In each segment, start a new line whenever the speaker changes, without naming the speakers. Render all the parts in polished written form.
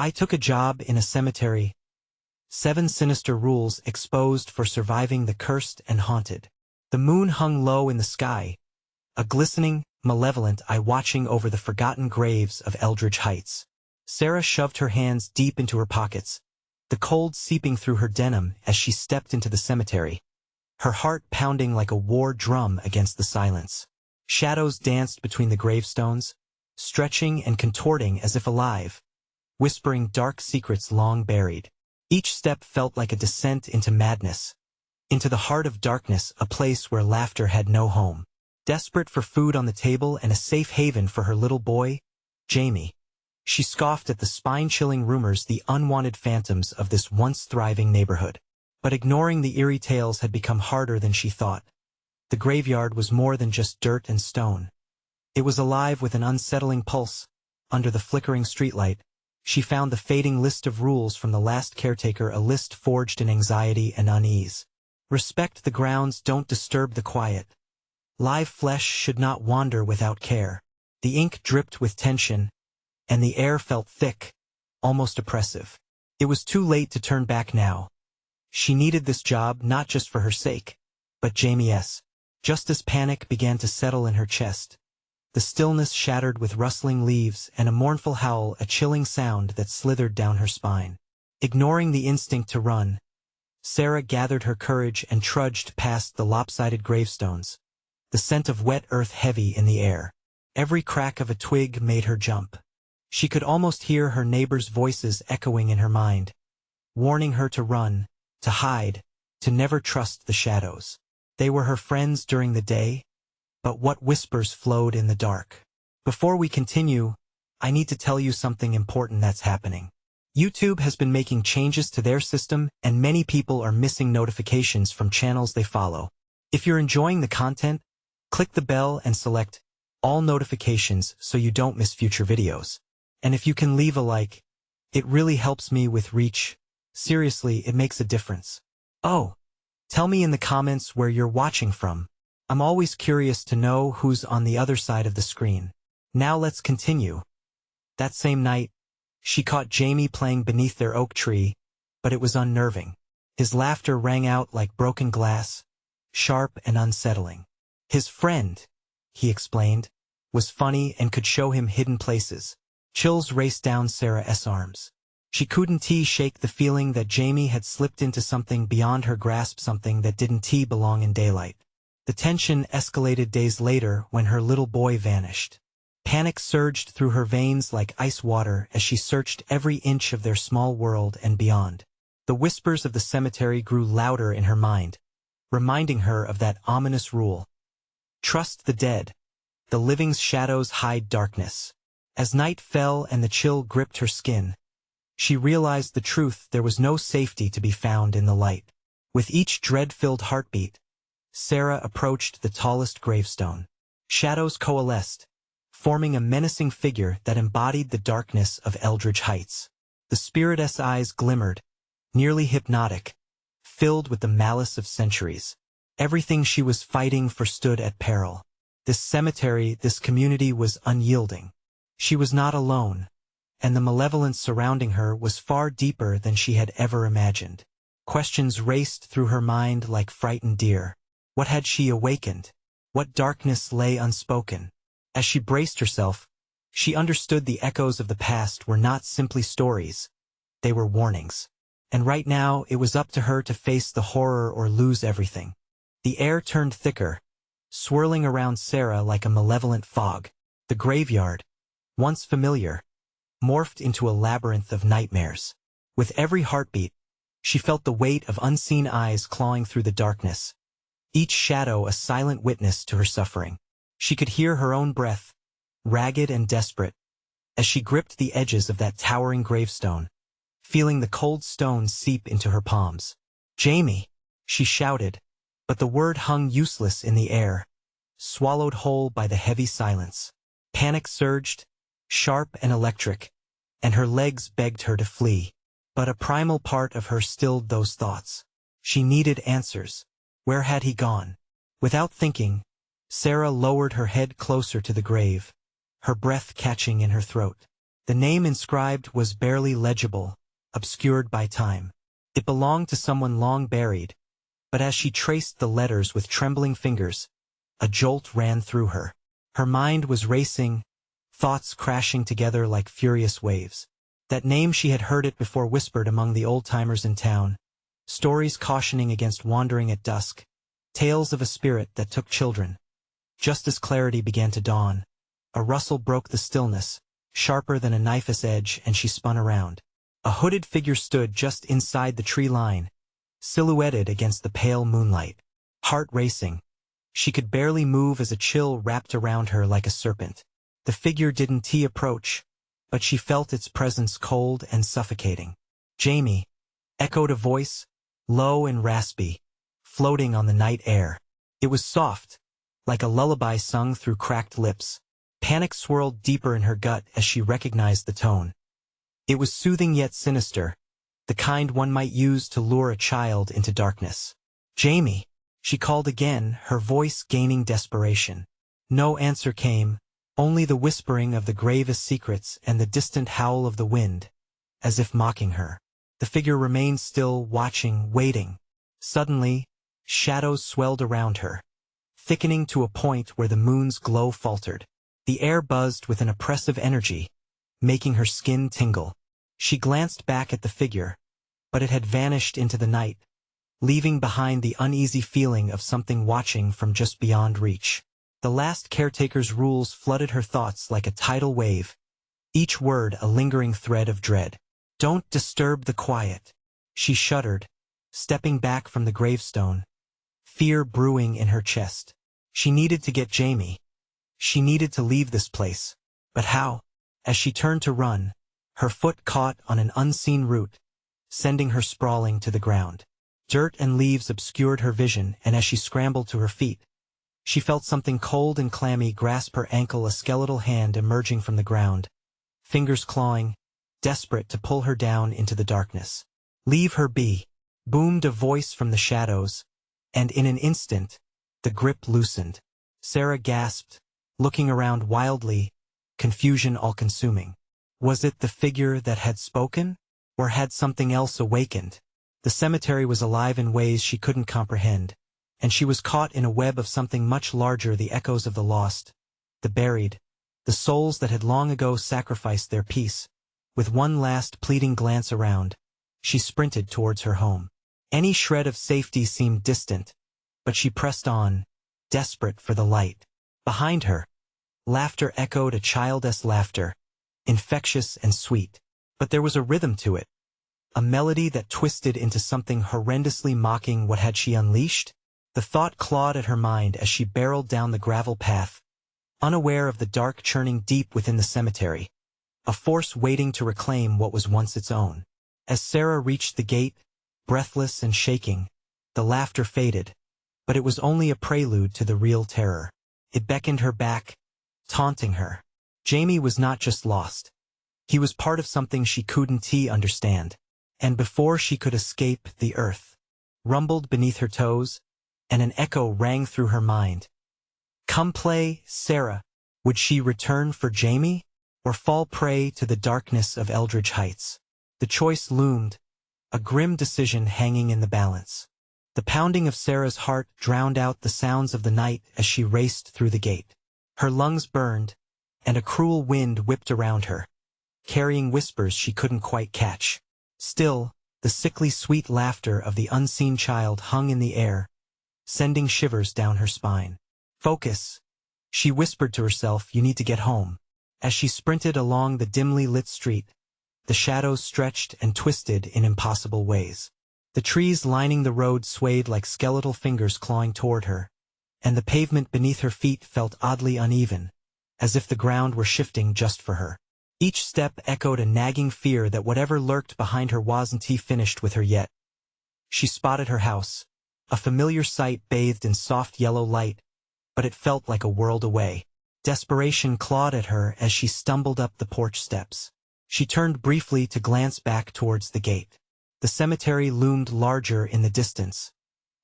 I took a job in a cemetery. 7 sinister rules exposed for surviving the cursed and haunted. The moon hung low in the sky, a glistening, malevolent eye watching over the forgotten graves of Eldridge Heights. Sarah shoved her hands deep into her pockets, the cold seeping through her denim as she stepped into the cemetery, her heart pounding like a war drum against the silence. Shadows danced between the gravestones, stretching and contorting as if alive, whispering dark secrets long buried. Each step felt like a descent into madness, into the heart of darkness, a place where laughter had no home. Desperate for food on the table and a safe haven for her little boy, Jamie, she scoffed at the spine-chilling rumors, the unwanted phantoms of this once thriving neighborhood. But ignoring the eerie tales had become harder than she thought. The graveyard was more than just dirt and stone. It was alive with an unsettling pulse. Under the flickering streetlight, she found the fading list of rules from the last caretaker, a list forged in anxiety and unease. Respect the grounds, don't disturb the quiet. Live flesh should not wander without care. The ink dripped with tension, and the air felt thick, almost oppressive. It was too late to turn back now. She needed this job not just for her sake, but Jamie's. Just as panic began to settle in her chest, the stillness shattered with rustling leaves and a mournful howl, a chilling sound that slithered down her spine. Ignoring the instinct to run, Sarah gathered her courage and trudged past the lopsided gravestones, the scent of wet earth heavy in the air. Every crack of a twig made her jump. She could almost hear her neighbors' voices echoing in her mind, warning her to run, to hide, to never trust the shadows. They were her friends during the day, but what whispers flowed in the dark? Before we continue, I need to tell you something important that's happening. YouTube has been making changes to their system, and many people are missing notifications from channels they follow. If you're enjoying the content, click the bell and select all notifications so you don't miss future videos. And if you can leave a like, it really helps me with reach. Seriously, it makes a difference. Oh, tell me in the comments where you're watching from. I'm always curious to know who's on the other side of the screen. Now let's continue. That same night, she caught Jamie playing beneath their oak tree, but it was unnerving. His laughter rang out like broken glass, sharp and unsettling. His friend, he explained, was funny and could show him hidden places. Chills raced down Sarah's arms. She couldn't shake the feeling that Jamie had slipped into something beyond her grasp, something that didn't belong in daylight. The tension escalated days later when her little boy vanished. Panic surged through her veins like ice water as she searched every inch of their small world and beyond. The whispers of the cemetery grew louder in her mind, reminding her of that ominous rule. Trust the dead. The living's shadows hide darkness. As night fell and the chill gripped her skin, she realized the truth: there was no safety to be found in the light. With each dread-filled heartbeat, Sarah approached the tallest gravestone. Shadows coalesced, forming a menacing figure that embodied the darkness of Eldridge Heights. The spirit's eyes glimmered, nearly hypnotic, filled with the malice of centuries. Everything she was fighting for stood at peril. This cemetery, this community was unyielding. She was not alone, and the malevolence surrounding her was far deeper than she had ever imagined. Questions raced through her mind like frightened deer. What had she awakened? What darkness lay unspoken? As she braced herself, she understood the echoes of the past were not simply stories. They were warnings. And right now, it was up to her to face the horror or lose everything. The air turned thicker, swirling around Sarah like a malevolent fog. The graveyard, once familiar, morphed into a labyrinth of nightmares. With every heartbeat, she felt the weight of unseen eyes clawing through the darkness, each shadow a silent witness to her suffering. She could hear her own breath, ragged and desperate, as she gripped the edges of that towering gravestone, feeling the cold stones seep into her palms. "Jamie!" she shouted, but the word hung useless in the air, swallowed whole by the heavy silence. Panic surged, sharp and electric, and her legs begged her to flee. But a primal part of her stilled those thoughts. She needed answers. Where had he gone? Without thinking, Sarah lowered her head closer to the grave, her breath catching in her throat. The name inscribed was barely legible, obscured by time. It belonged to someone long buried, but as she traced the letters with trembling fingers, a jolt ran through her. Her mind was racing, thoughts crashing together like furious waves. That name, she had heard it before, whispered among the old-timers in town. Stories cautioning against wandering at dusk. Tales of a spirit that took children. Just as clarity began to dawn, a rustle broke the stillness, sharper than a knife's edge, and she spun around. A hooded figure stood just inside the tree line, silhouetted against the pale moonlight. Heart racing. She could barely move as a chill wrapped around her like a serpent. The figure didn't approach, but she felt its presence cold and suffocating. "Jamie," echoed a voice, low and raspy, floating on the night air. It was soft, like a lullaby sung through cracked lips. Panic swirled deeper in her gut as she recognized the tone. It was soothing yet sinister, the kind one might use to lure a child into darkness. "Jamie," she called again, her voice gaining desperation. No answer came, only the whispering of the gravest secrets and the distant howl of the wind, as if mocking her. The figure remained still, watching, waiting. Suddenly, shadows swelled around her, thickening to a point where the moon's glow faltered. The air buzzed with an oppressive energy, making her skin tingle. She glanced back at the figure, but it had vanished into the night, leaving behind the uneasy feeling of something watching from just beyond reach. The last caretaker's rules flooded her thoughts like a tidal wave, each word a lingering thread of dread. "Don't disturb the quiet," she shuddered, stepping back from the gravestone, fear brewing in her chest. She needed to get Jamie. She needed to leave this place. But how? As she turned to run, her foot caught on an unseen root, sending her sprawling to the ground. Dirt and leaves obscured her vision, and as she scrambled to her feet, she felt something cold and clammy grasp her ankle, a skeletal hand emerging from the ground, fingers clawing, desperate to pull her down into the darkness. "Leave her be," boomed a voice from the shadows, and in an instant, the grip loosened. Sarah gasped, looking around wildly, confusion all-consuming. Was it the figure that had spoken, or had something else awakened? The cemetery was alive in ways she couldn't comprehend, and she was caught in a web of something much larger, the echoes of the lost, the buried, the souls that had long ago sacrificed their peace. With one last pleading glance around, she sprinted towards her home. Any shred of safety seemed distant, but she pressed on, desperate for the light. Behind her, laughter echoed, a childish laughter, infectious and sweet. But there was a rhythm to it, a melody that twisted into something horrendously mocking. What had she unleashed? The thought clawed at her mind as she barreled down the gravel path, unaware of the dark churning deep within the cemetery, a force waiting to reclaim what was once its own. As Sarah reached the gate, breathless and shaking, the laughter faded, but it was only a prelude to the real terror. It beckoned her back, taunting her. Jamie was not just lost. He was part of something she couldn't understand. And before she could escape, the earth rumbled beneath her toes, and an echo rang through her mind. Come play, Sarah. Would she return for Jamie, or fall prey to the darkness of Eldridge Heights? The choice loomed, a grim decision hanging in the balance. The pounding of Sarah's heart drowned out the sounds of the night as she raced through the gate. Her lungs burned, and a cruel wind whipped around her, carrying whispers she couldn't quite catch. Still, the sickly sweet laughter of the unseen child hung in the air, sending shivers down her spine. Focus, she whispered to herself, you need to get home. As she sprinted along the dimly lit street, the shadows stretched and twisted in impossible ways. The trees lining the road swayed like skeletal fingers clawing toward her, and the pavement beneath her feet felt oddly uneven, as if the ground were shifting just for her. Each step echoed a nagging fear that whatever lurked behind her wasn't finished with her yet. She spotted her house, a familiar sight bathed in soft yellow light, but it felt like a world away. Desperation clawed at her as she stumbled up the porch steps. She turned briefly to glance back towards the gate. The cemetery loomed larger in the distance,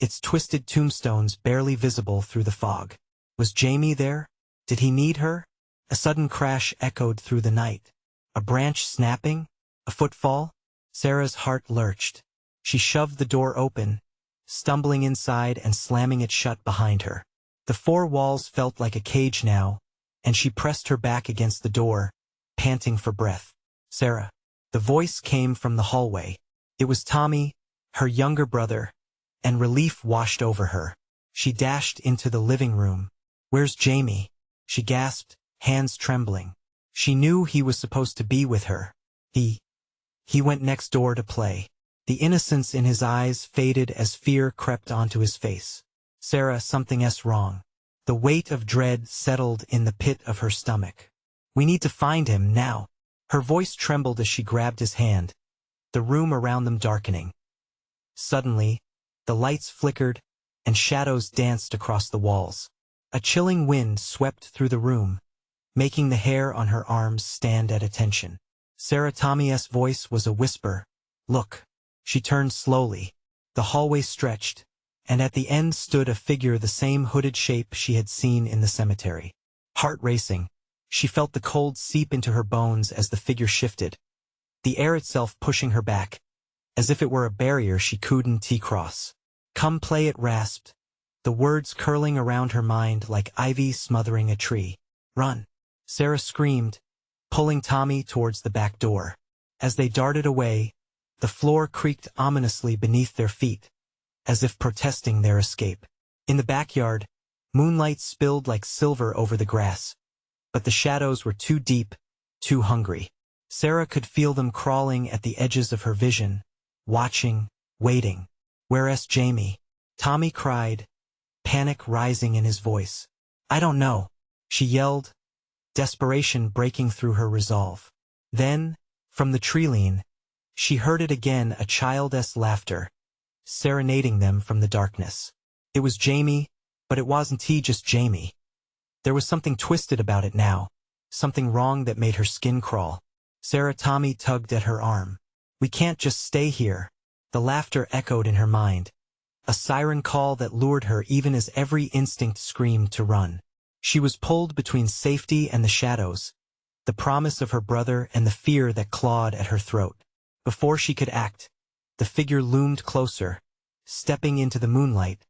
its twisted tombstones barely visible through the fog. Was Jamie there? Did he need her? A sudden crash echoed through the night. A branch snapping? A footfall? Sarah's heart lurched. She shoved the door open, stumbling inside and slamming it shut behind her. The four walls felt like a cage now, and she pressed her back against the door, panting for breath. Sarah. The voice came from the hallway. It was Tommy, her younger brother, and relief washed over her. She dashed into the living room. "Where's Jamie?" she gasped, hands trembling. She knew he was supposed to be with her. He went next door to play. The innocence in his eyes faded as fear crept onto his face. "Sarah, something's wrong." The weight of dread settled in the pit of her stomach. "We need to find him, now." Her voice trembled as she grabbed his hand, the room around them darkening. Suddenly, the lights flickered, and shadows danced across the walls. A chilling wind swept through the room, making the hair on her arms stand at attention. Sarah Tommy's voice was a whisper. "Look." She turned slowly. The hallway stretched, and at the end stood a figure the same hooded shape she had seen in the cemetery. Heart racing, she felt the cold seep into her bones as the figure shifted, the air itself pushing her back, as if it were a barrier she couldn't cross. "Come play," it rasped, the words curling around her mind like ivy smothering a tree. "Run." Sarah screamed, pulling Tommy towards the back door. As they darted away, the floor creaked ominously beneath their feet, as if protesting their escape. In the backyard, moonlight spilled like silver over the grass, but the shadows were too deep, too hungry. Sarah could feel them crawling at the edges of her vision, watching, waiting. "Where's Jamie?" Tommy cried, panic rising in his voice. "I don't know," she yelled, desperation breaking through her resolve. Then, from the tree-line, she heard it again, a child's laughter, serenading them from the darkness. It was Jamie, but it wasn't just Jamie. There was something twisted about it now, something wrong that made her skin crawl. Sarah Tommy tugged at her arm. "We can't just stay here." The laughter echoed in her mind, a siren call that lured her even as every instinct screamed to run. She was pulled between safety and the shadows, the promise of her brother and the fear that clawed at her throat. Before she could act, the figure loomed closer, stepping into the moonlight,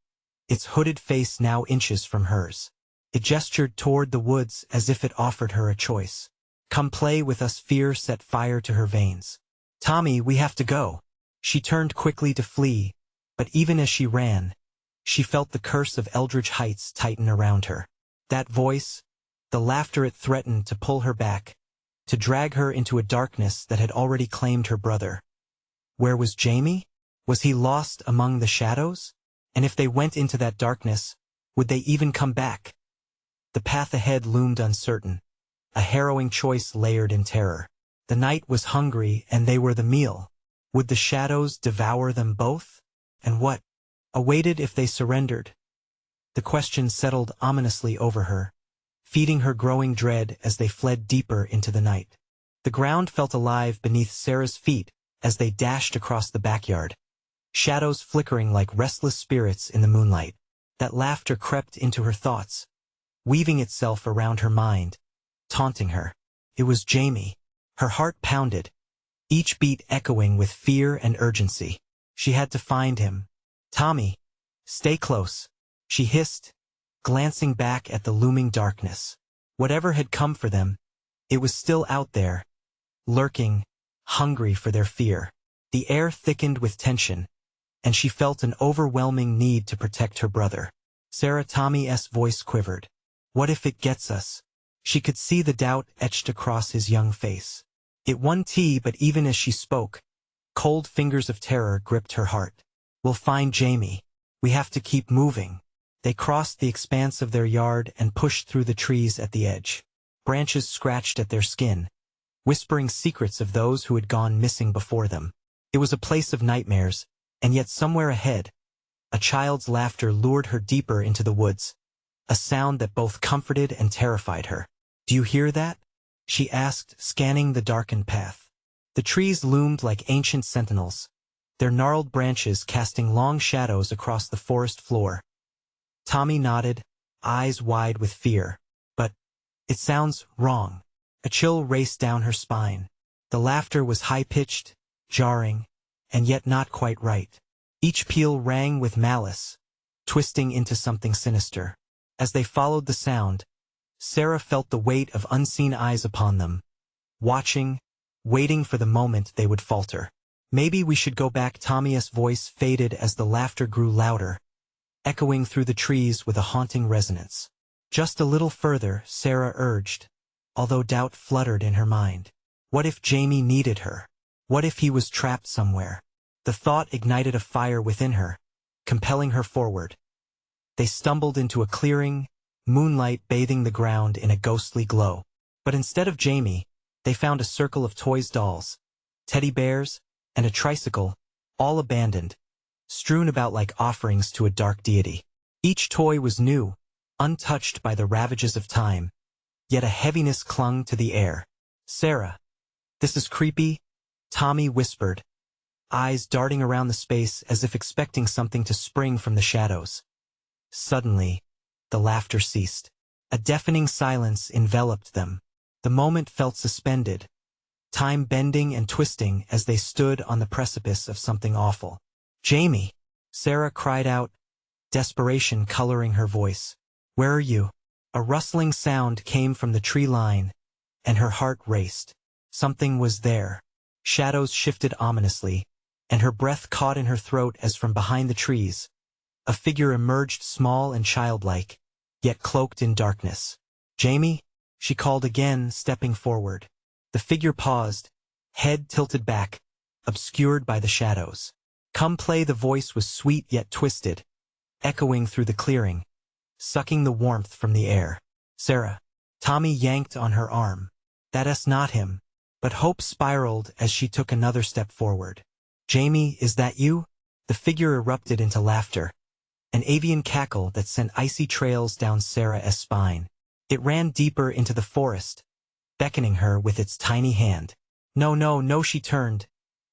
its hooded face now inches from hers. It gestured toward the woods as if it offered her a choice. "Come play with us." Fear set fire to her veins. "Tommy, we have to go." She turned quickly to flee, but even as she ran, she felt the curse of Eldridge Heights tighten around her. That voice, the laughter, it threatened to pull her back, to drag her into a darkness that had already claimed her brother. Where was Jamie? Was he lost among the shadows? And if they went into that darkness, would they even come back? The path ahead loomed uncertain, a harrowing choice layered in terror. The night was hungry and they were the meal. Would the shadows devour them both? And what awaited if they surrendered? The question settled ominously over her, feeding her growing dread as they fled deeper into the night. The ground felt alive beneath Sarah's feet as they dashed across the backyard, shadows flickering like restless spirits in the moonlight. That laughter crept into her thoughts, weaving itself around her mind, taunting her. It was Jamie. Her heart pounded, each beat echoing with fear and urgency. She had to find him. "Tommy, stay close," she hissed, glancing back at the looming darkness. Whatever had come for them, it was still out there, lurking, hungry for their fear. The air thickened with tension, and she felt an overwhelming need to protect her brother. Sarah Tommy's voice quivered. "What if it gets us?" She could see the doubt etched across his young face. It won tea, but even as she spoke, cold fingers of terror gripped her heart. "We'll find Jamie. We have to keep moving." They crossed the expanse of their yard and pushed through the trees at the edge. Branches scratched at their skin, whispering secrets of those who had gone missing before them. It was a place of nightmares, and yet somewhere ahead, a child's laughter lured her deeper into the woods, a sound that both comforted and terrified her. "Do you hear that?" she asked, scanning the darkened path. The trees loomed like ancient sentinels, their gnarled branches casting long shadows across the forest floor. Tommy nodded, eyes wide with fear. "But it sounds wrong." A chill raced down her spine. The laughter was high-pitched, jarring, and yet not quite right. Each peal rang with malice, twisting into something sinister. As they followed the sound, Sarah felt the weight of unseen eyes upon them, watching, waiting for the moment they would falter. "Maybe we should go back." Tommy's voice faded as the laughter grew louder, echoing through the trees with a haunting resonance. "Just a little further," Sarah urged, although doubt fluttered in her mind. What if Jamie needed her? What if he was trapped somewhere? The thought ignited a fire within her, compelling her forward. They stumbled into a clearing, moonlight bathing the ground in a ghostly glow. But instead of Jamie, they found a circle of toys dolls, teddy bears, and a tricycle, all abandoned, strewn about like offerings to a dark deity. Each toy was new, untouched by the ravages of time, yet a heaviness clung to the air. "Sarah, this is creepy," Tommy whispered, eyes darting around the space as if expecting something to spring from the shadows. Suddenly, the laughter ceased. A deafening silence enveloped them. The moment felt suspended, time bending and twisting as they stood on the precipice of something awful. "Jamie!" Sarah cried out, desperation coloring her voice. "Where are you?" A rustling sound came from the tree line, and her heart raced. Something was there. Shadows shifted ominously, and her breath caught in her throat as from behind the trees a figure emerged, small and childlike, yet cloaked in darkness. "Jamie?" she called again, stepping forward. The figure paused, head tilted back, obscured by the shadows. "Come play." The voice was sweet yet twisted, echoing through the clearing, sucking the warmth from the air. "Sarah." Tommy yanked on her arm. "That's not him." But hope spiraled as she took another step forward. "Jamie, is that you?" The figure erupted into laughter, an avian cackle that sent icy trails down Sarah's spine. It ran deeper into the forest, beckoning her with its tiny hand. "No, no, no." She turned,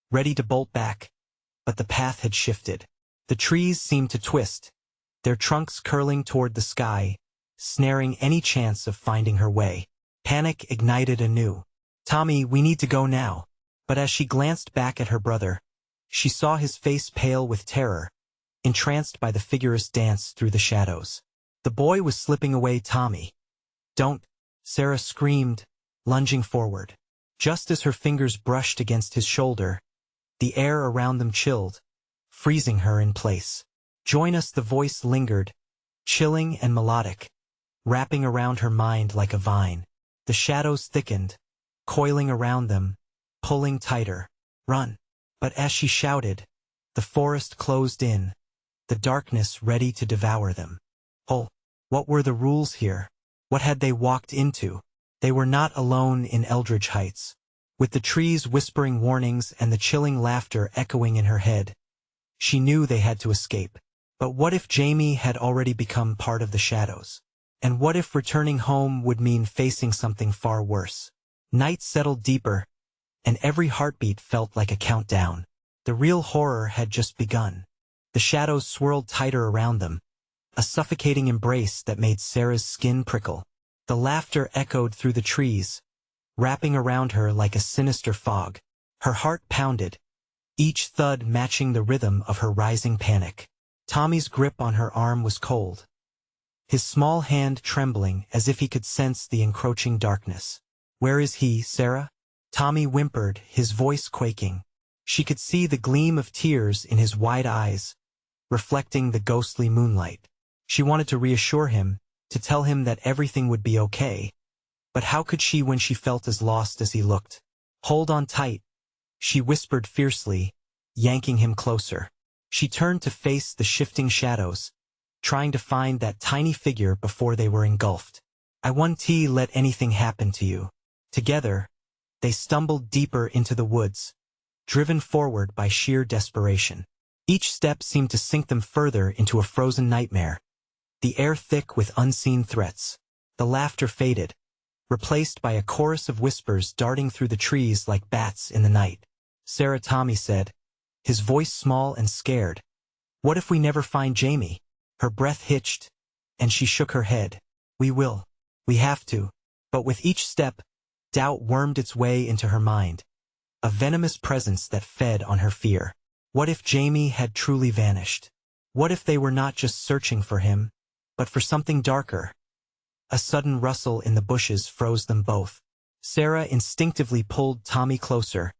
ready to bolt back, but the path had shifted. The trees seemed to twist, their trunks curling toward the sky, snaring any chance of finding her way. Panic ignited anew. "Tommy, we need to go now." But as she glanced back at her brother, she saw his face pale with terror, entranced by the figure's dance through the shadows. The boy was slipping away. "Tommy, don't!" Sarah screamed, lunging forward. Just as her fingers brushed against his shoulder, the air around them chilled, freezing her in place. "Join us." The voice lingered, chilling and melodic, wrapping around her mind like a vine. The shadows thickened, coiling around them, pulling tighter. "Run!" But as she shouted, the forest closed in, the darkness ready to devour them. Oh, what were the rules here? What had they walked into? They were not alone in Eldridge Heights. With the trees whispering warnings and the chilling laughter echoing in her head, she knew they had to escape. But what if Jamie had already become part of the shadows? And what if returning home would mean facing something far worse? Night settled deeper, and every heartbeat felt like a countdown. The real horror had just begun. The shadows swirled tighter around them, a suffocating embrace that made Sarah's skin prickle. The laughter echoed through the trees, wrapping around her like a sinister fog. Her heart pounded, each thud matching the rhythm of her rising panic. Tommy's grip on her arm was cold, his small hand trembling as if he could sense the encroaching darkness. "Where is he, Sarah?" Tommy whimpered, his voice quaking. She could see the gleam of tears in his wide eyes, reflecting the ghostly moonlight. She wanted to reassure him, to tell him that everything would be okay. But how could she when she felt as lost as he looked? "Hold on tight," she whispered fiercely, yanking him closer. She turned to face the shifting shadows, trying to find that tiny figure before they were engulfed. "I won't let anything happen to you." Together, they stumbled deeper into the woods, driven forward by sheer desperation. Each step seemed to sink them further into a frozen nightmare, the air thick with unseen threats. The laughter faded, replaced by a chorus of whispers darting through the trees like bats in the night. "Sarah," Tommy said, his voice small and scared. "What if we never find Jamie?" Her breath hitched, and she shook her head. "We will. We have to." But with each step, doubt wormed its way into her mind. a venomous presence that fed on her fear. What if Jamie had truly vanished? What if they were not just searching for him, but for something darker? A sudden rustle in the bushes froze them both. Sarah instinctively pulled Tommy closer,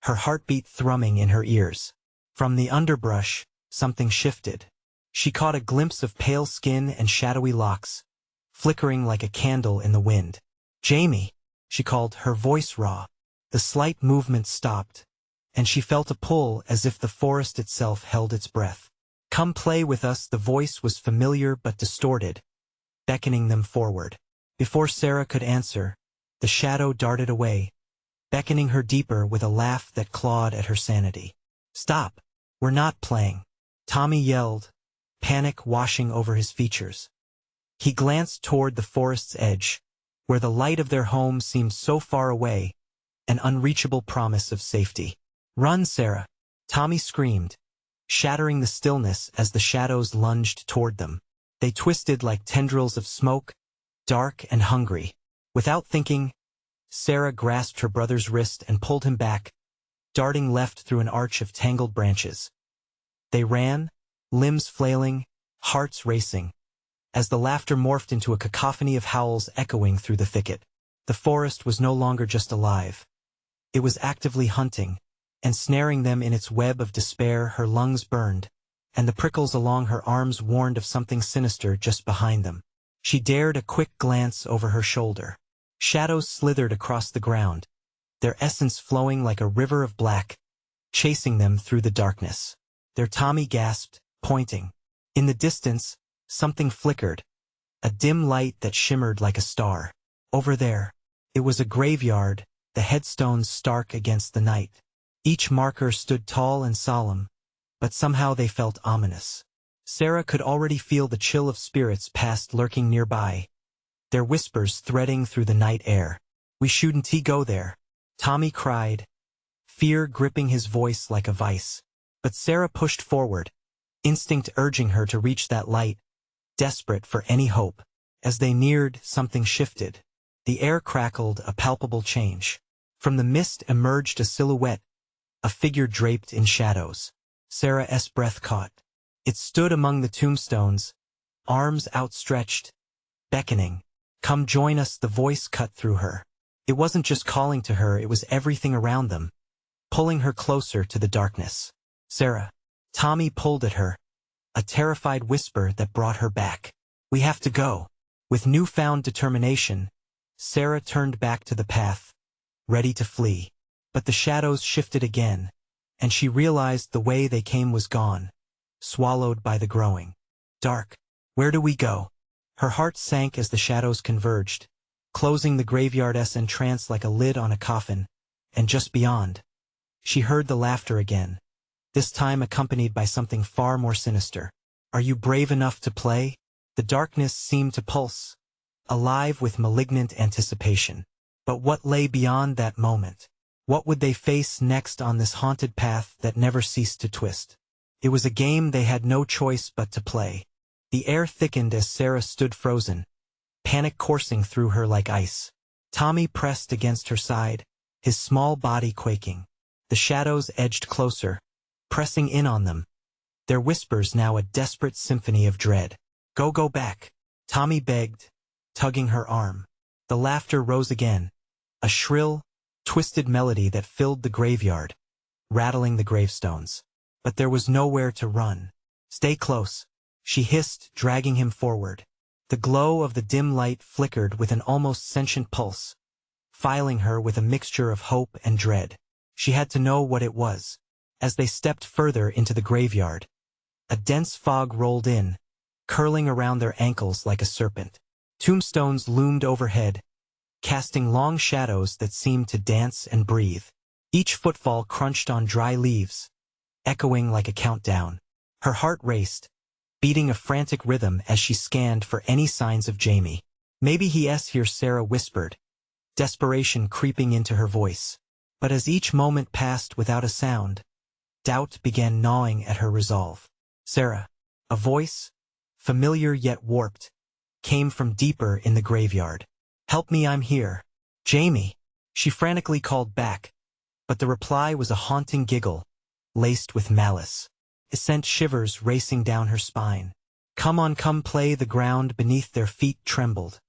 her heartbeat thrumming in her ears. From the underbrush, something shifted. She caught a glimpse of pale skin and shadowy locks, flickering like a candle in the wind. "Jamie," she called, her voice raw. The slight movement stopped, and she felt a pull as if the forest itself held its breath. "Come play with us." The voice was familiar but distorted, beckoning them forward. Before Sarah could answer, the shadow darted away, beckoning her deeper with a laugh that clawed at her sanity. "Stop! We're not playing," Tommy yelled, panic washing over his features. He glanced toward the forest's edge, where the light of their home seemed so far away, an unreachable promise of safety. "Run, Sarah!" Tommy screamed, shattering the stillness as the shadows lunged toward them. They twisted like tendrils of smoke, dark and hungry. Without thinking, Sarah grasped her brother's wrist and pulled him back, darting left through an arch of tangled branches. They ran, limbs flailing, hearts racing, as the laughter morphed into a cacophony of howls echoing through the thicket. The forest was no longer just alive. It was actively hunting, ensnaring them in its web of despair. Her lungs burned, and the prickles along her arms warned of something sinister just behind them. She dared a quick glance over her shoulder. Shadows slithered across the ground, their essence flowing like a river of black, chasing them through the darkness. Their Tommy gasped, pointing. In the distance, something flickered, a dim light that shimmered like a star. Over there. It was a graveyard, the headstones stark against the night. Each marker stood tall and solemn, but somehow they felt ominous. Sarah could already feel the chill of spirits past lurking nearby, their whispers threading through the night air. "We shouldn't go there," Tommy cried, fear gripping his voice like a vice. But Sarah pushed forward, instinct urging her to reach that light, desperate for any hope. As they neared, something shifted. The air crackled, a palpable change. From the mist emerged a silhouette, a figure draped in shadows. Sarah's breath caught. It stood among the tombstones, arms outstretched, beckoning. "Come join us," the voice cut through her. It wasn't just calling to her, it was everything around them, pulling her closer to the darkness. "Sarah." Tommy pulled at her, a terrified whisper that brought her back. "We have to go." With newfound determination, Sarah turned back to the path, ready to flee. But the shadows shifted again, and she realized the way they came was gone, swallowed by the growing dark. "Where do we go?" Her heart sank as the shadows converged, closing the graveyard's entrance like a lid on a coffin, and just beyond, she heard the laughter again, this time accompanied by something far more sinister. "Are you brave enough to play?" The darkness seemed to pulse, alive with malignant anticipation. But what lay beyond that moment? What would they face next on this haunted path that never ceased to twist? It was a game they had no choice but to play. The air thickened as Sarah stood frozen, panic coursing through her like ice. Tommy pressed against her side, his small body quaking. The shadows edged closer, pressing in on them, their whispers now a desperate symphony of dread. Go back," Tommy begged, tugging her arm. The laughter rose again, a shrill, twisted melody that filled the graveyard, rattling the gravestones. But there was nowhere to run. "Stay close," she hissed, dragging him forward. The glow of the dim light flickered with an almost sentient pulse, filing her with a mixture of hope and dread. She had to know what it was. As they stepped further into the graveyard, a dense fog rolled in, curling around their ankles like a serpent. Tombstones loomed overhead, casting long shadows that seemed to dance and breathe. Each footfall crunched on dry leaves, echoing like a countdown. Her heart raced, beating a frantic rhythm as she scanned for any signs of Jamie. "Maybe he's here," Sarah whispered, desperation creeping into her voice. But as each moment passed without a sound, doubt began gnawing at her resolve. "Sarah." A voice, familiar yet warped, came from deeper in the graveyard. "Help me, I'm here." "Jamie," she frantically called back, But the reply was a haunting giggle, laced with malice. It sent shivers racing down her spine. "Come on, come play." The ground beneath their feet trembled,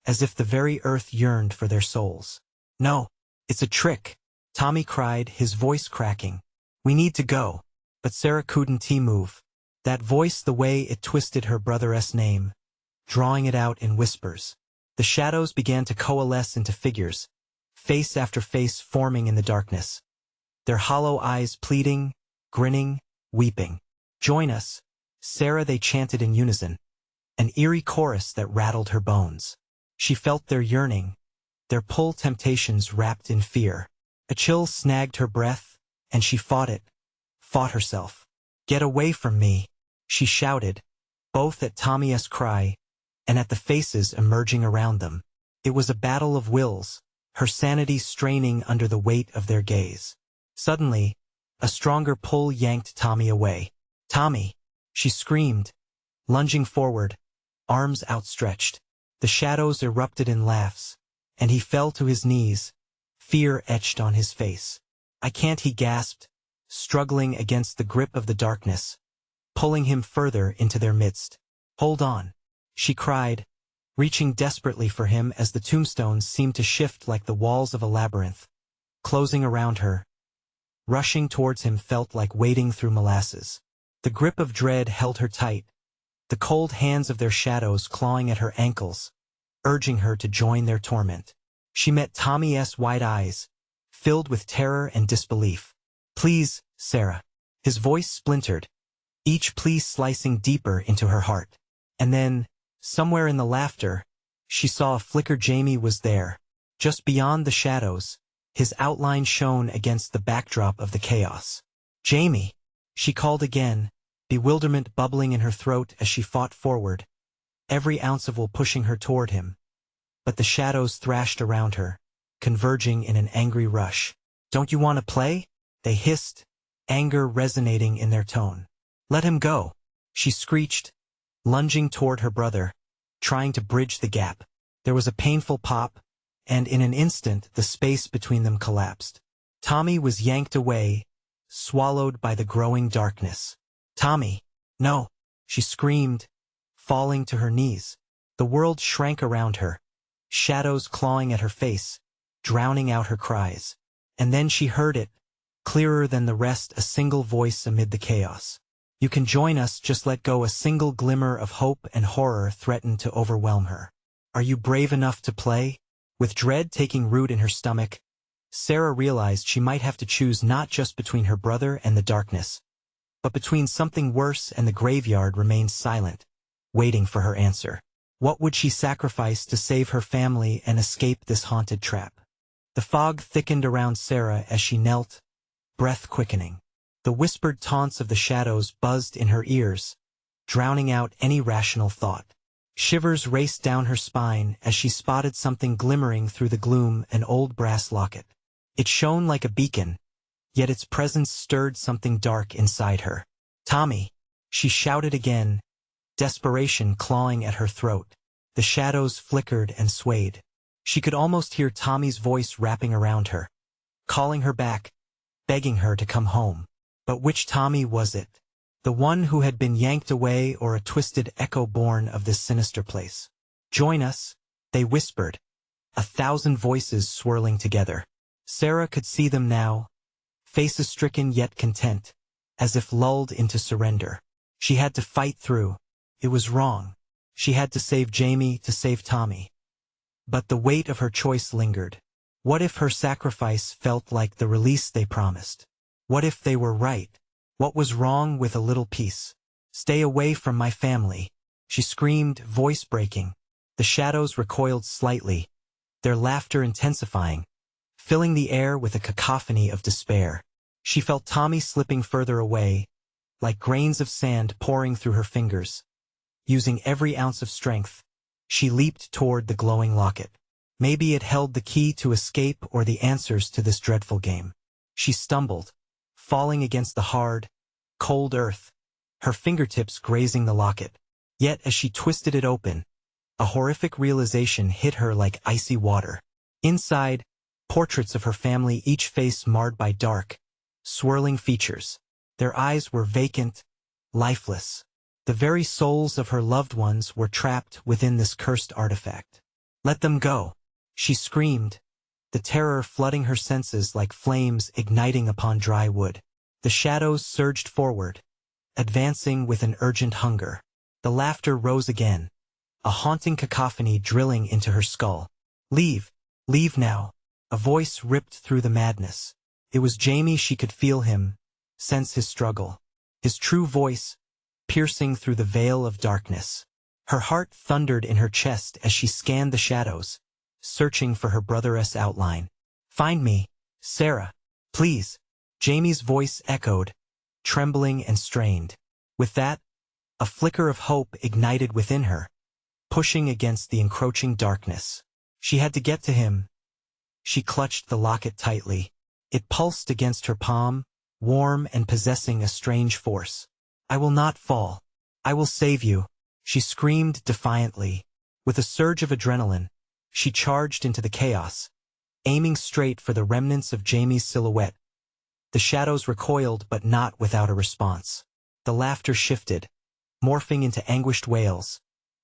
as if the very earth yearned for their souls. "No, it's a trick," Tommy cried, his voice cracking. "We need to go." But Sarah couldn't move. That voice, the way it twisted her brother's name, drawing it out in whispers. The shadows began to coalesce into figures, face after face forming in the darkness. Their hollow eyes pleading, grinning, weeping. "Join us, Sarah," they chanted in unison, an eerie chorus that rattled her bones. She felt their yearning, their pull temptations wrapped in fear. A chill snagged her breath, and she fought herself. "Get away from me," she shouted, both at Tommy's cry and at the faces emerging around them. It was a battle of wills, her sanity straining under the weight of their gaze. Suddenly, a stronger pull yanked Tommy away. "Tommy!" she screamed, lunging forward, arms outstretched. The shadows erupted in laughs, and he fell to his knees, fear etched on his face. "I can't," he gasped, struggling against the grip of the darkness, pulling him further into their midst. "Hold on," she cried, reaching desperately for him as the tombstones seemed to shift like the walls of a labyrinth, closing around her. Rushing towards him felt like wading through molasses. The grip of dread held her tight, the cold hands of their shadows clawing at her ankles, urging her to join their torment. She met Tommy's wide eyes, filled with terror and disbelief. "Please, Sarah." His voice splintered, each plea slicing deeper into her heart. And then, somewhere in the laughter, she saw a flicker. Jamie was there, just beyond the shadows, his outline shone against the backdrop of the chaos. "Jamie!" she called again, bewilderment bubbling in her throat as she fought forward, every ounce of will pushing her toward him. But the shadows thrashed around her, converging in an angry rush. "Don't you want to play?" they hissed, anger resonating in their tone. "Let him go," she screeched, lunging toward her brother, trying to bridge the gap. There was a painful pop, and in an instant the space between them collapsed. Tommy was yanked away, swallowed by the growing darkness. "Tommy, no!" she screamed, falling to her knees. The world shrank around her, shadows clawing at her face, drowning out her cries. And then she heard it, clearer than the rest, a single voice amid the chaos. "You can join us, just let go." A single glimmer of hope and horror threatened to overwhelm her. "Are you brave enough to play?" With dread taking root in her stomach, Sarah realized she might have to choose not just between her brother and the darkness, but between something worse, and the graveyard remained silent, waiting for her answer. What would she sacrifice to save her family and escape this haunted trap? The fog thickened around Sarah as she knelt, breath quickening. The whispered taunts of the shadows buzzed in her ears, drowning out any rational thought. Shivers raced down her spine as she spotted something glimmering through the gloom, an old brass locket. It shone like a beacon, yet its presence stirred something dark inside her. "Tommy!" she shouted again, desperation clawing at her throat. The shadows flickered and swayed. She could almost hear Tommy's voice wrapping around her, calling her back, begging her to come home. But which Tommy was it? The one who had been yanked away, or a twisted echo born of this sinister place? "Join us," they whispered, 1,000 voices swirling together. Sarah could see them now, faces stricken yet content, as if lulled into surrender. She had to fight through. It was wrong. She had to save Jamie, to save Tommy. But the weight of her choice lingered. What if her sacrifice felt like the release they promised? What if they were right? What was wrong with a little peace? "Stay away from my family," she screamed, voice breaking. The shadows recoiled slightly, their laughter intensifying, filling the air with a cacophony of despair. She felt Tommy slipping further away, like grains of sand pouring through her fingers. Using every ounce of strength, she leaped toward the glowing locket. Maybe it held the key to escape or the answers to this dreadful game. She stumbled, falling against the hard, cold earth, her fingertips grazing the locket. Yet as she twisted it open, a horrific realization hit her like icy water. Inside, portraits of her family, each face marred by dark, swirling features. Their eyes were vacant, lifeless. The very souls of her loved ones were trapped within this cursed artifact. "Let them go!" she screamed, the terror flooding her senses like flames igniting upon dry wood. The shadows surged forward, advancing with an urgent hunger. The laughter rose again, a haunting cacophony drilling into her skull. "Leave! Leave now!" A voice ripped through the madness. It was Jamie. She could feel him, sense his struggle. His true voice, piercing through the veil of darkness. Her heart thundered in her chest as she scanned the shadows, searching for her brother's outline. "Find me, Sarah, please." Jamie's voice echoed, trembling and strained. With that, a flicker of hope ignited within her, pushing against the encroaching darkness. She had to get to him. She clutched the locket tightly. It pulsed against her palm, warm and possessing a strange force. "I will not fall. I will save you," she screamed defiantly. With a surge of adrenaline, she charged into the chaos, aiming straight for the remnants of Jamie's silhouette. The shadows recoiled, but not without a response. The laughter shifted, morphing into anguished wails.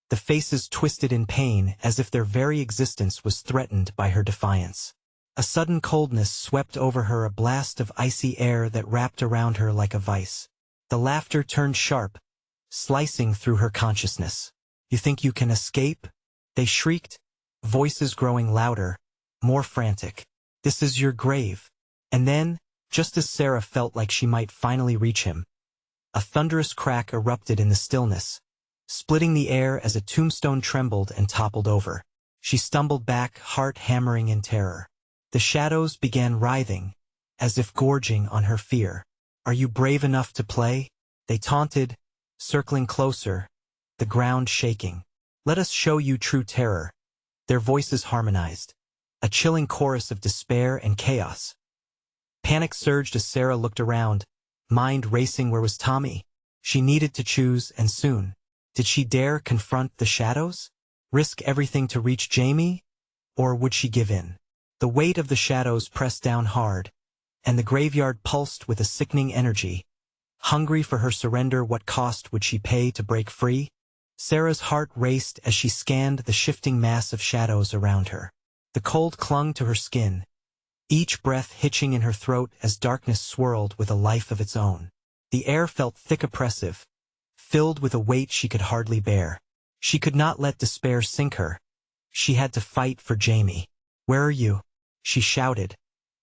The faces twisted in pain as if their very existence was threatened by her defiance. A sudden coldness swept over her, a blast of icy air that wrapped around her like a vice. The laughter turned sharp, slicing through her consciousness. "You think you can escape?" they shrieked, voices growing louder, more frantic. "This is your grave." And then, just as Sarah felt like she might finally reach him, a thunderous crack erupted in the stillness, splitting the air as a tombstone trembled and toppled over. She stumbled back, heart hammering in terror. The shadows began writhing, as if gorging on her fear. "Are you brave enough to play?" they taunted, circling closer, the ground shaking. "Let us show you true terror." Their voices harmonized, a chilling chorus of despair and chaos. Panic surged as Sarah looked around, mind racing. Where was Tommy? She needed to choose, and soon. Did she dare confront the shadows? Risk everything to reach Jamie? Or would she give in? The weight of the shadows pressed down hard, and the graveyard pulsed with a sickening energy. Hungry for her surrender, what cost would she pay to break free? Sarah's heart raced as she scanned the shifting mass of shadows around her. The cold clung to her skin, each breath hitching in her throat as darkness swirled with a life of its own. The air felt thick, oppressive, filled with a weight she could hardly bear. She could not let despair sink her. She had to fight for Jamie. "Where are you?" she shouted,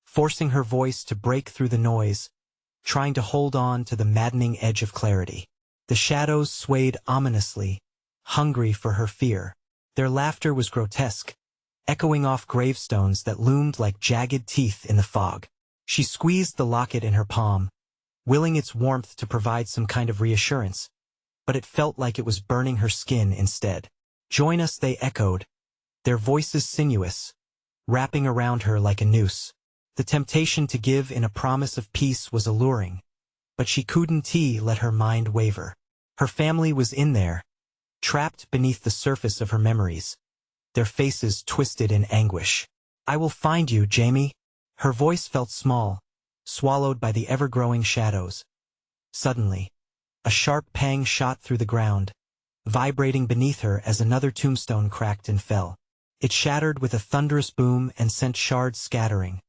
forcing her voice to break through the noise, trying to hold on to the maddening edge of clarity. The shadows swayed ominously, hungry for her fear. Their laughter was grotesque, echoing off gravestones that loomed like jagged teeth in the fog. She squeezed the locket in her palm, willing its warmth to provide some kind of reassurance, but it felt like it was burning her skin instead. "Join us," they echoed, their voices sinuous, wrapping around her like a noose. The temptation to give in a promise of peace was alluring, but she couldn't let her mind waver. Her family was in there, trapped beneath the surface of her memories, their faces twisted in anguish. "I will find you, Jamie." Her voice felt small, swallowed by the ever-growing shadows. Suddenly, a sharp pang shot through the ground, vibrating beneath her as another tombstone cracked and fell. It shattered with a thunderous boom and sent shards scattering,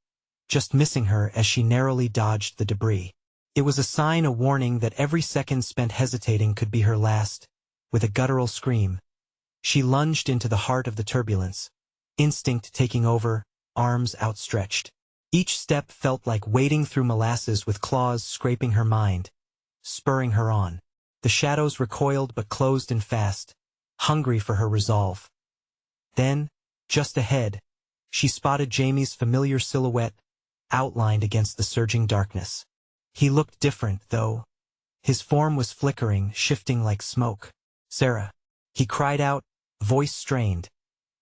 just missing her as she narrowly dodged the debris. It was a sign, a warning that every second spent hesitating could be her last. With a guttural scream, she lunged into the heart of the turbulence, instinct taking over, arms outstretched. Each step felt like wading through molasses, with claws scraping her mind, spurring her on. The shadows recoiled but closed in fast, hungry for her resolve. Then, just ahead, she spotted Jamie's familiar silhouette, outlined against the surging darkness. He looked different, though. His form was flickering, shifting like smoke. "Sarah," he cried out, voice strained,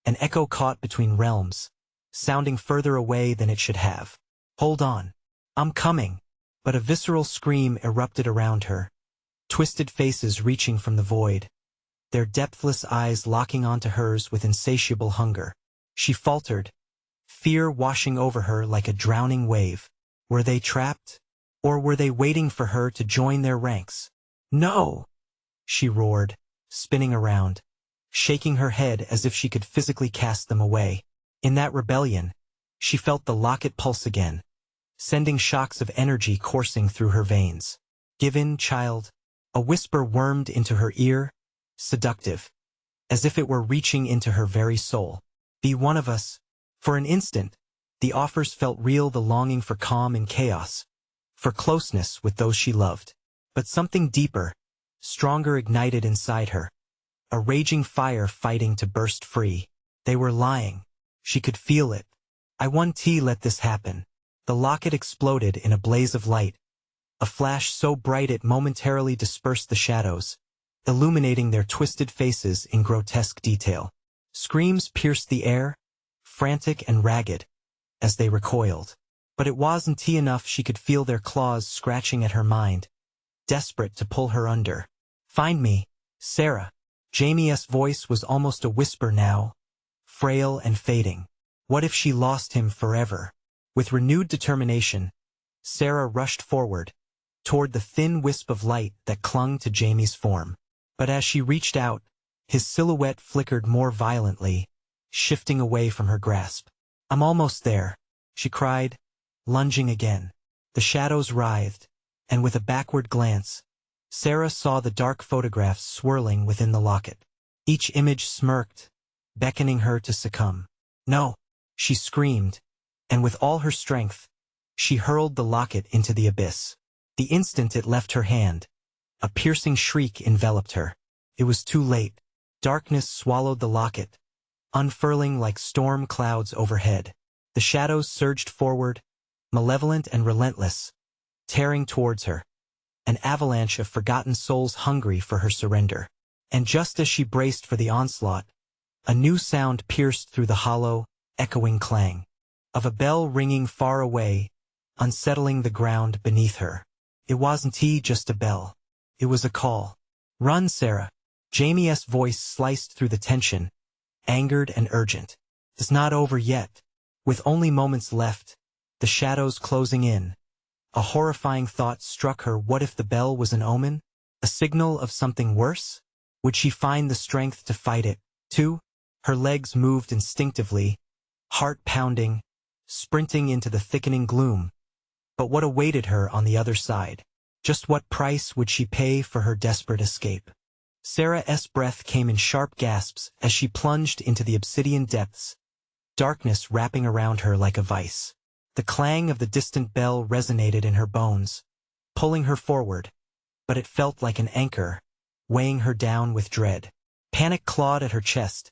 an echo caught between realms, sounding further away than it should have. "Hold on. I'm coming." But a visceral scream erupted around her, twisted faces reaching from the void, their depthless eyes locking onto hers with insatiable hunger. She faltered, fear washing over her like a drowning wave. Were they trapped? Or were they waiting for her to join their ranks? No! She roared, spinning around, shaking her head as if she could physically cast them away. In that rebellion, she felt the locket pulse again, sending shocks of energy coursing through her veins. Give in, child. A whisper wormed into her ear, seductive, as if it were reaching into her very soul. Be one of us. For an instant, the offers felt real, the longing for calm in chaos, for closeness with those she loved. But something deeper, stronger ignited inside her, a raging fire fighting to burst free. They were lying. She could feel it. I won't let this happen. The locket exploded in a blaze of light, a flash so bright it momentarily dispersed the shadows, illuminating their twisted faces in grotesque detail. Screams pierced the air, frantic and ragged, as they recoiled. But it wasn't enough. She could feel their claws scratching at her mind, desperate to pull her under. Find me, Sarah. Jamie's voice was almost a whisper now, frail and fading. What if she lost him forever? With renewed determination, Sarah rushed forward, toward the thin wisp of light that clung to Jamie's form. But as she reached out, his silhouette flickered more violently, shifting away from her grasp. I'm almost there, she cried, lunging again. The shadows writhed, and with a backward glance, Sarah saw the dark photographs swirling within the locket. Each image smirked, beckoning her to succumb. No, she screamed, and with all her strength, she hurled the locket into the abyss. The instant it left her hand, a piercing shriek enveloped her. It was too late. Darkness swallowed the locket, unfurling like storm clouds overhead. The shadows surged forward, malevolent and relentless, tearing towards her, an avalanche of forgotten souls hungry for her surrender. And just as she braced for the onslaught, a new sound pierced through the hollow, echoing clang of a bell ringing far away, unsettling the ground beneath her. It wasn't just a bell. It was a call. Run, Sarah. Jamie's voice sliced through the tension, angered and urgent. It's not over yet. With only moments left, the shadows closing in, a horrifying thought struck her. What if the bell was an omen? A signal of something worse? Would she find the strength to fight it, too? Her legs moved instinctively, heart pounding, sprinting into the thickening gloom. But what awaited her on the other side? Just what price would she pay for her desperate escape? Sarah's breath came in sharp gasps as she plunged into the obsidian depths, darkness wrapping around her like a vice. The clang of the distant bell resonated in her bones, pulling her forward, but it felt like an anchor, weighing her down with dread. Panic clawed at her chest,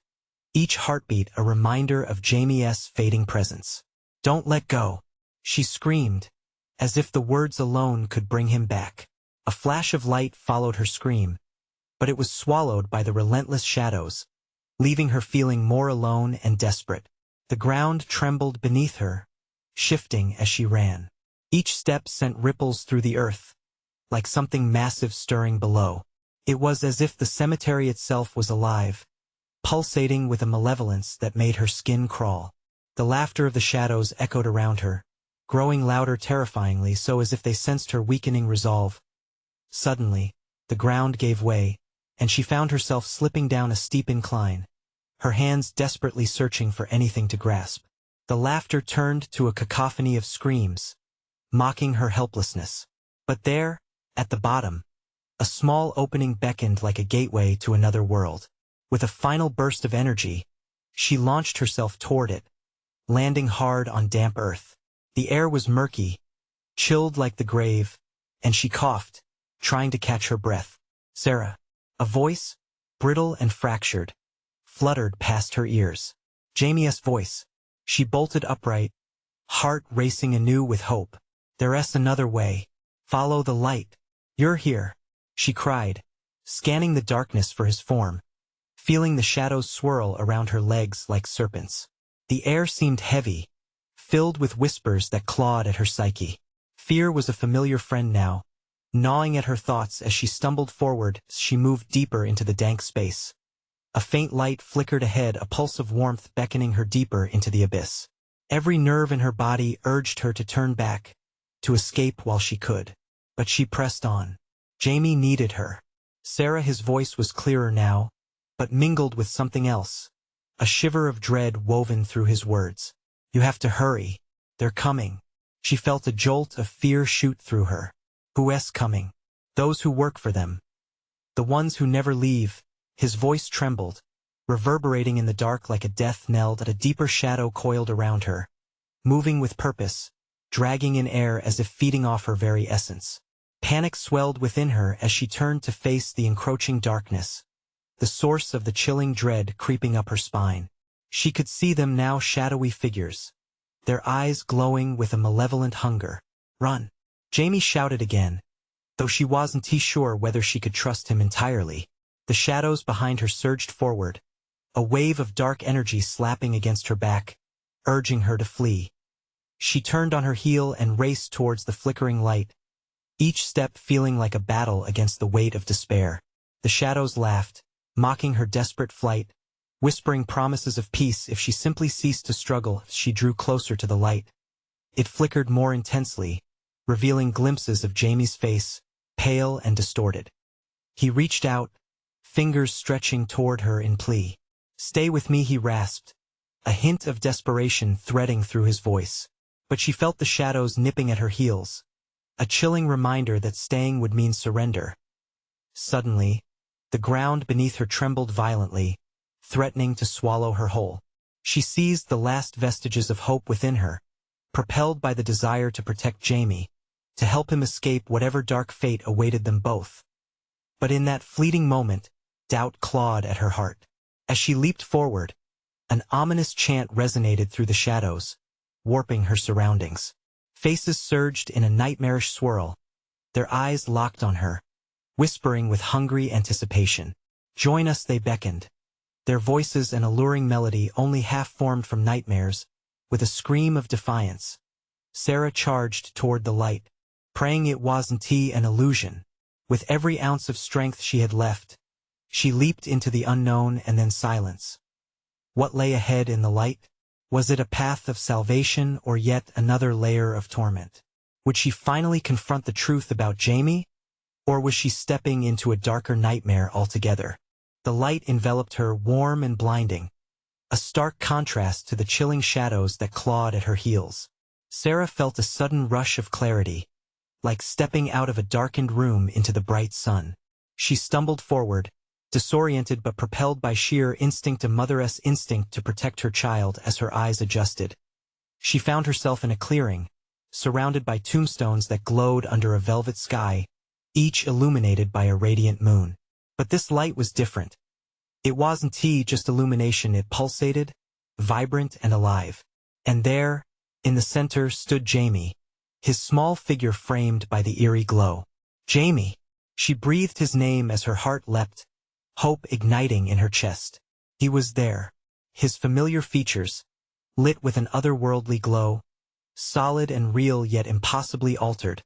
each heartbeat a reminder of Jamie's fading presence. Don't let go, she screamed, as if the words alone could bring him back. A flash of light followed her scream, but it was swallowed by the relentless shadows, leaving her feeling more alone and desperate. The ground trembled beneath her, shifting as she ran. Each step sent ripples through the earth, like something massive stirring below. It was as if the cemetery itself was alive, pulsating with a malevolence that made her skin crawl. The laughter of the shadows echoed around her, growing louder terrifyingly so as if they sensed her weakening resolve. Suddenly, the ground gave way, and she found herself slipping down a steep incline, her hands desperately searching for anything to grasp. The laughter turned to a cacophony of screams, mocking her helplessness. But there, at the bottom, a small opening beckoned like a gateway to another world. With a final burst of energy, she launched herself toward it, landing hard on damp earth. The air was murky, chilled like the grave, and she coughed, trying to catch her breath. Sarah. A voice, brittle and fractured, fluttered past her ears. Jamie's voice. She bolted upright, heart racing anew with hope. There's another way. Follow the light. You're here, she cried, scanning the darkness for his form, feeling the shadows swirl around her legs like serpents. The air seemed heavy, filled with whispers that clawed at her psyche. Fear was a familiar friend now, gnawing at her thoughts as she stumbled forward. She moved deeper into the dank space. A faint light flickered ahead, a pulse of warmth beckoning her deeper into the abyss. Every nerve in her body urged her to turn back, to escape while she could. But she pressed on. Jamie needed her. Sarah, his voice was clearer now, but mingled with something else. A shiver of dread woven through his words. You have to hurry. They're coming. She felt a jolt of fear shoot through her. Who's coming? Those who work for them. The ones who never leave. His voice trembled, reverberating in the dark like a death knell. That a deeper shadow coiled around her, moving with purpose, dragging in air as if feeding off her very essence. Panic swelled within her as she turned to face the encroaching darkness, the source of the chilling dread creeping up her spine. She could see them now, shadowy figures, their eyes glowing with a malevolent hunger. Run! Jamie shouted again, though she wasn't sure whether she could trust him entirely. The shadows behind her surged forward, a wave of dark energy slapping against her back, urging her to flee. She turned on her heel and raced towards the flickering light, each step feeling like a battle against the weight of despair. The shadows laughed, mocking her desperate flight, whispering promises of peace if she simply ceased to struggle. She drew closer to the light. It flickered more intensely, revealing glimpses of Jamie's face, pale and distorted. He reached out, fingers stretching toward her in plea. Stay with me, he rasped, a hint of desperation threading through his voice. But she felt the shadows nipping at her heels, a chilling reminder that staying would mean surrender. Suddenly, the ground beneath her trembled violently, threatening to swallow her whole. She seized the last vestiges of hope within her, propelled by the desire to protect Jamie, to help him escape whatever dark fate awaited them both. But in that fleeting moment, doubt clawed at her heart. As she leaped forward, an ominous chant resonated through the shadows, warping her surroundings. Faces surged in a nightmarish swirl, their eyes locked on her, whispering with hungry anticipation. Join us, they beckoned, their voices an alluring melody only half formed from nightmares. With a scream of defiance, Sarah charged toward the light, praying it wasn't an illusion. With every ounce of strength she had left, she leaped into the unknown and then silence. What lay ahead in the light? Was it a path of salvation or yet another layer of torment? Would she finally confront the truth about Jamie? Or was she stepping into a darker nightmare altogether? The light enveloped her, warm and blinding, a stark contrast to the chilling shadows that clawed at her heels. Sarah felt a sudden rush of clarity, like stepping out of a darkened room into the bright sun. She stumbled forward, disoriented but propelled by sheer instinct, a mother's instinct to protect her child. As her eyes adjusted, she found herself in a clearing, surrounded by tombstones that glowed under a velvet sky, each illuminated by a radiant moon. But this light was different. It wasn't just illumination, it pulsated, vibrant and alive. And there, in the center, stood Jamie, his small figure framed by the eerie glow. Jamie! She breathed his name as her heart leapt, hope igniting in her chest. He was there, his familiar features, lit with an otherworldly glow, solid and real yet impossibly altered,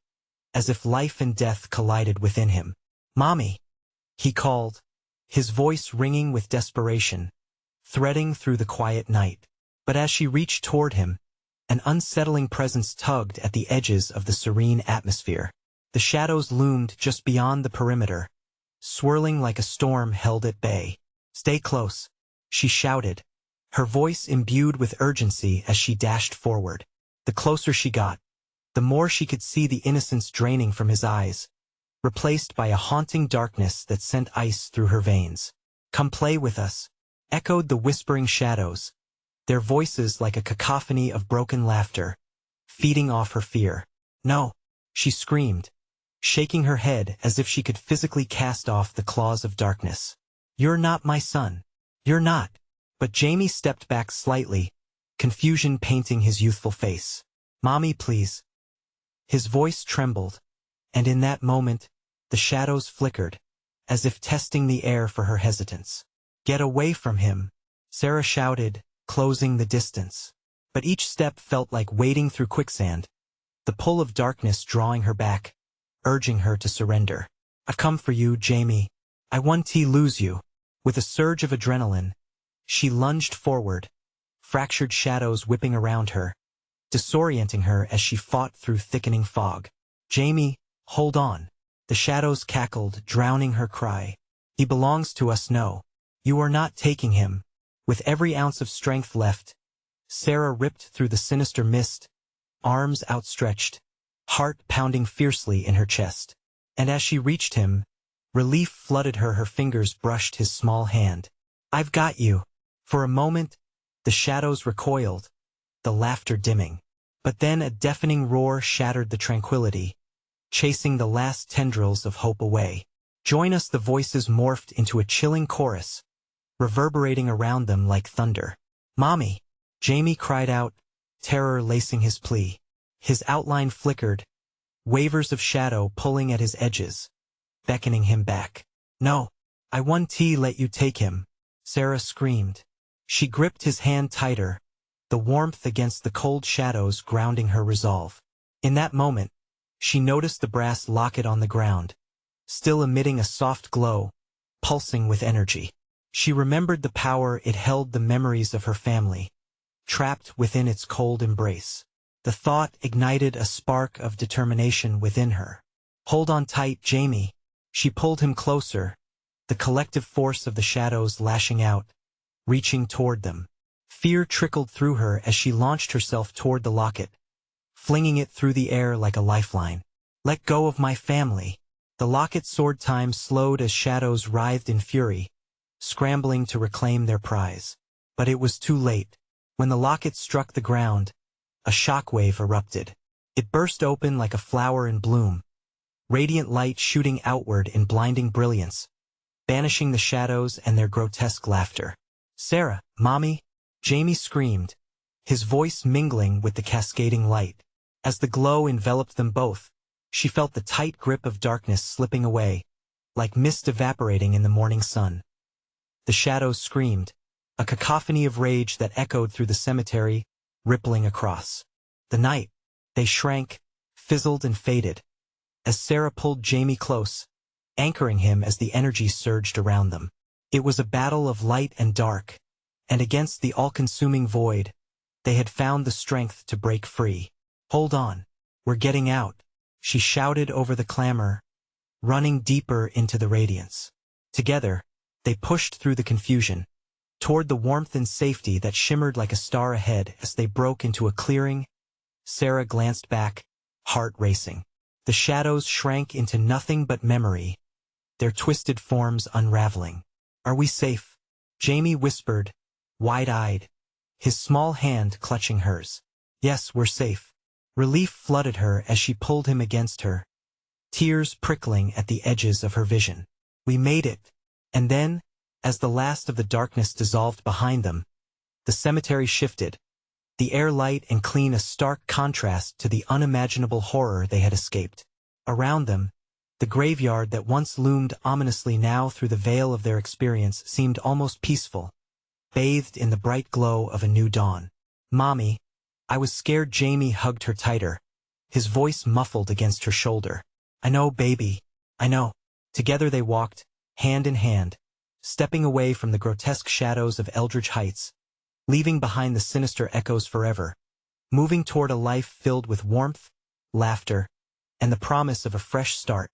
as if life and death collided within him. Mommy! He called, his voice ringing with desperation, threading through the quiet night. But as she reached toward him, an unsettling presence tugged at the edges of the serene atmosphere. The shadows loomed just beyond the perimeter, swirling like a storm held at bay. Stay close, she shouted, her voice imbued with urgency as she dashed forward. The closer she got, the more she could see the innocence draining from his eyes, replaced by a haunting darkness that sent ice through her veins. Come play with us, echoed the whispering shadows, their voices like a cacophony of broken laughter, feeding off her fear. No, she screamed, shaking her head as if she could physically cast off the claws of darkness. You're not my son. You're not. But Jamie stepped back slightly, confusion painting his youthful face. Mommy, please. His voice trembled, and in that moment, the shadows flickered, as if testing the air for her hesitance. Get away from him, Sarah shouted, closing the distance. But each step felt like wading through quicksand, the pull of darkness drawing her back, urging her to surrender. I've come for you, Jamie. I won't lose you. With a surge of adrenaline, she lunged forward, fractured shadows whipping around her, disorienting her as she fought through thickening fog. "Jamie, hold on." The shadows cackled, drowning her cry. "He belongs to us, no. You are not taking him." With every ounce of strength left, Sarah ripped through the sinister mist, arms outstretched, heart pounding fiercely in her chest. And as she reached him, relief flooded her. Her fingers brushed his small hand. "I've got you." For a moment, the shadows recoiled, the laughter dimming. But then a deafening roar shattered the tranquility, chasing the last tendrils of hope away. "Join us." The voices morphed into a chilling chorus, reverberating around them like thunder. "Mommy!" Jamie cried out, terror lacing his plea. His outline flickered, wavers of shadow pulling at his edges, beckoning him back. "No, I won't let you take him," Sarah screamed. She gripped his hand tighter, the warmth against the cold shadows grounding her resolve. In that moment, she noticed the brass locket on the ground, still emitting a soft glow, pulsing with energy. She remembered the power it held, the memories of her family, trapped within its cold embrace. The thought ignited a spark of determination within her. "Hold on tight, Jamie." She pulled him closer, the collective force of the shadows lashing out, reaching toward them. Fear trickled through her as she launched herself toward the locket, flinging it through the air like a lifeline. "Let go of my family." The locket soared. Time slowed as shadows writhed in fury, scrambling to reclaim their prize. But it was too late. When the locket struck the ground, a shockwave erupted. It burst open like a flower in bloom, radiant light shooting outward in blinding brilliance, banishing the shadows and their grotesque laughter. "Sarah, Mommy!" Jamie screamed, his voice mingling with the cascading light. As the glow enveloped them both, she felt the tight grip of darkness slipping away, like mist evaporating in the morning sun. The shadows screamed, a cacophony of rage that echoed through the cemetery, rippling across the night. They shrank, fizzled and faded, as Sarah pulled Jamie close, anchoring him as the energy surged around them. It was a battle of light and dark, and against the all-consuming void, they had found the strength to break free. "Hold on, we're getting out," she shouted over the clamor, running deeper into the radiance. Together, they pushed through the confusion, toward the warmth and safety that shimmered like a star ahead. As they broke into a clearing, Sarah glanced back, heart racing. The shadows shrank into nothing but memory, their twisted forms unraveling. "Are we safe?" Jamie whispered, wide-eyed, his small hand clutching hers. "Yes, we're safe." Relief flooded her as she pulled him against her, tears prickling at the edges of her vision. "We made it." And then, as the last of the darkness dissolved behind them, the cemetery shifted, the air light and clean, a stark contrast to the unimaginable horror they had escaped. Around them, the graveyard that once loomed ominously now through the veil of their experience seemed almost peaceful, bathed in the bright glow of a new dawn. "Mommy, I was scared." Jamie hugged her tighter, his voice muffled against her shoulder. "I know, baby, I know." Together they walked, hand in hand, stepping away from the grotesque shadows of Eldridge Heights, leaving behind the sinister echoes forever, moving toward a life filled with warmth, laughter, and the promise of a fresh start.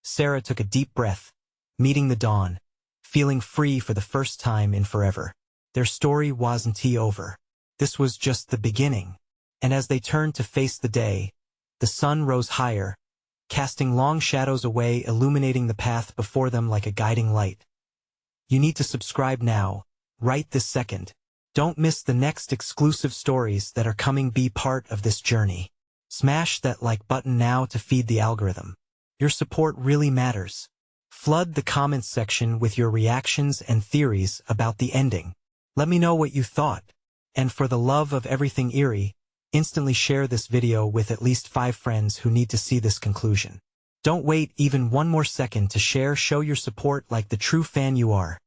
Sarah took a deep breath, meeting the dawn, feeling free for the first time in forever. Their story wasn't over. This was just the beginning. And as they turned to face the day, the sun rose higher, casting long shadows away, illuminating the path before them like a guiding light. You need to subscribe now, right this second. Don't miss the next exclusive stories that are coming. Be part of this journey. Smash that like button now to feed the algorithm. Your support really matters. Flood the comments section with your reactions and theories about the ending. Let me know what you thought. And for the love of everything eerie, instantly share this video with at least 5 friends who need to see this conclusion. Don't wait even one more second to share. Show your support like the true fan you are.